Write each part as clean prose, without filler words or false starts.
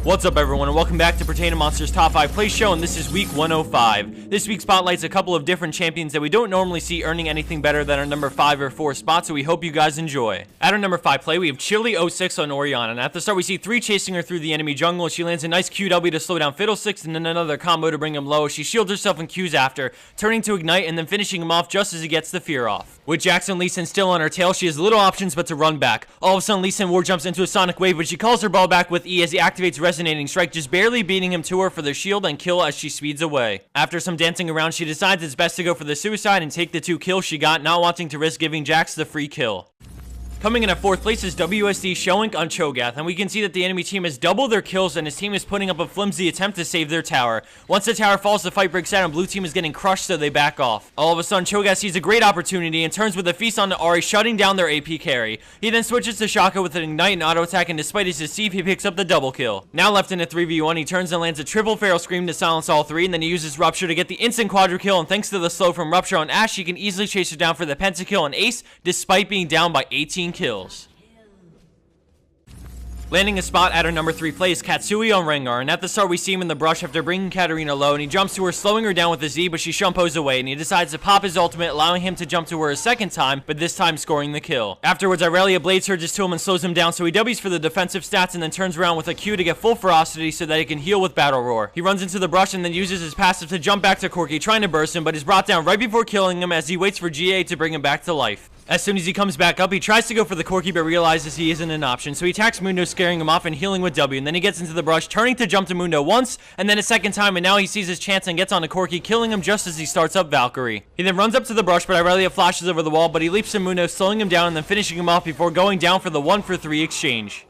What's up everyone and welcome back to Pertaining Monsters Top 5 Play Show, and this is week 105. This week spotlights a couple of different champions that we don't normally see earning anything better than our number 5 or 4 spots, so we hope you guys enjoy. At our number 5 play, we have Chili06 on Oriana, and at the start we see 3 chasing her through the enemy jungle. She lands a nice QW to slow down Fiddlesticks and then another combo to bring him low. She shields herself and Qs after, turning to ignite and then finishing him off just as he gets the fear off. With Jackson Lee Sin still on her tail, she has little options but to run back. All of a sudden Lee Sin war jumps into a sonic wave, but she calls her ball back with E as he activates Resonating Strike, just barely beating him to her for the shield and kill as she speeds away. After some dancing around, she decides it's best to go for the suicide and take the 2 kills she got, not wanting to risk giving Jax the free kill. Coming in at 4th place is WSD Shoink on Cho'Gath, and we can see that the enemy team has doubled their kills and his team is putting up a flimsy attempt to save their tower. Once the tower falls, the fight breaks out and blue team is getting crushed, so they back off. All of a sudden, Cho'Gath sees a great opportunity and turns with a feast on the Ahri, shutting down their AP carry. He then switches to Shaka with an ignite and auto attack, and despite his deceive, he picks up the double kill. Now left in a 3v1, he turns and lands a triple feral scream to silence all 3, and then he uses Rupture to get the instant quadra kill, and thanks to the slow from Rupture on Ashe, he can easily chase her down for the pentakill and ace, despite being down by 18 kills. Landing a spot at our number 3 play is Katsui on Rengar, and at the start we see him in the brush after bringing Katarina low, and he jumps to her, slowing her down with a Z, but she shumpos away, and he decides to pop his ultimate, allowing him to jump to her a second time, but this time scoring the kill. Afterwards, Irelia blade surges to him and slows him down, so he W's for the defensive stats and then turns around with a Q to get full ferocity so that he can heal with Battle Roar. He runs into the brush and then uses his passive to jump back to Corki, trying to burst him, but is brought down right before killing him as he waits for GA to bring him back to life. As soon as he comes back up, he tries to go for the Corki but realizes he isn't an option, so he attacks Mundo, scaring him off and healing with W, and then he gets into the brush, turning to jump to Mundo once, and then a second time, and now he sees his chance and gets on a Corki, killing him just as he starts up Valkyrie. He then runs up to the brush, but Irelia flashes over the wall, but he leaps to Mundo, slowing him down and then finishing him off before going down for the 1-for-3 exchange.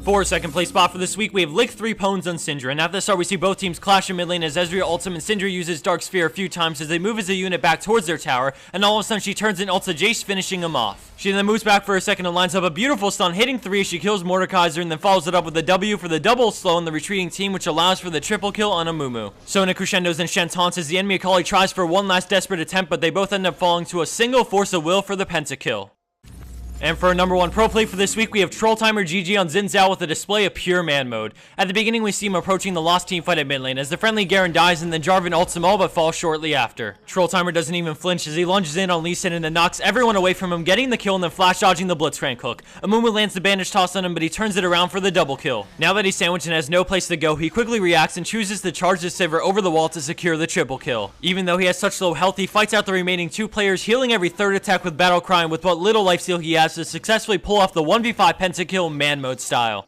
For second place spot for this week, we have Lick 3 Pwns on Syndra, and at the start we see both teams clash in mid lane as Ezreal ults him and Syndra uses Dark Sphere a few times as they move as a unit back towards their tower, and all of a sudden she turns and ults a Jace, finishing him off. She then moves back for a second and lines up a beautiful stun, hitting 3 as she kills Mordekaiser and then follows it up with a W for the double slow on the retreating team, which allows for the triple kill on Amumu. So in a crescendos and Shen taunts as the enemy Akali tries for one last desperate attempt, but they both end up falling to a single force of will for the pentakill. And for our number 1 pro play for this week, we have Troll Timer GG on Xin Zhao with a display of pure man mode. At the beginning, we see him approaching the lost team fight at mid lane as the friendly Garen dies and then Jarvan ults him all but falls shortly after. Troll Timer doesn't even flinch as he lunges in on Lee Sin and then knocks everyone away from him, getting the kill and then flash dodging the Blitzcrank hook. Amumu lands the bandage toss on him, but he turns it around for the double kill. Now that he's sandwiched and has no place to go, he quickly reacts and chooses to charge the Sivir over the wall to secure the triple kill. Even though he has such low health, he fights out the remaining 2 players, healing every 3rd attack with Battle Cry and with what little lifesteal he has to successfully pull off the 1v5 pentakill man mode style.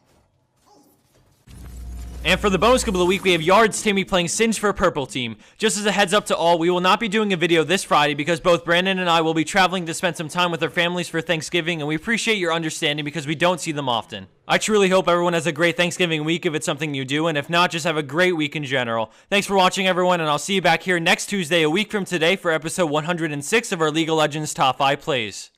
And for the bonus clip of the week, we have Yard's Timmy playing Singe for purple team. Just as a heads up to all, we will not be doing a video this Friday because both Brandon and I will be traveling to spend some time with our families for Thanksgiving, and we appreciate your understanding because we don't see them often. I truly hope everyone has a great Thanksgiving week if it's something you do, and if not, just have a great week in general. Thanks for watching everyone, and I'll see you back here next Tuesday, a week from today, for episode 106 of our League of Legends Top 5 Plays.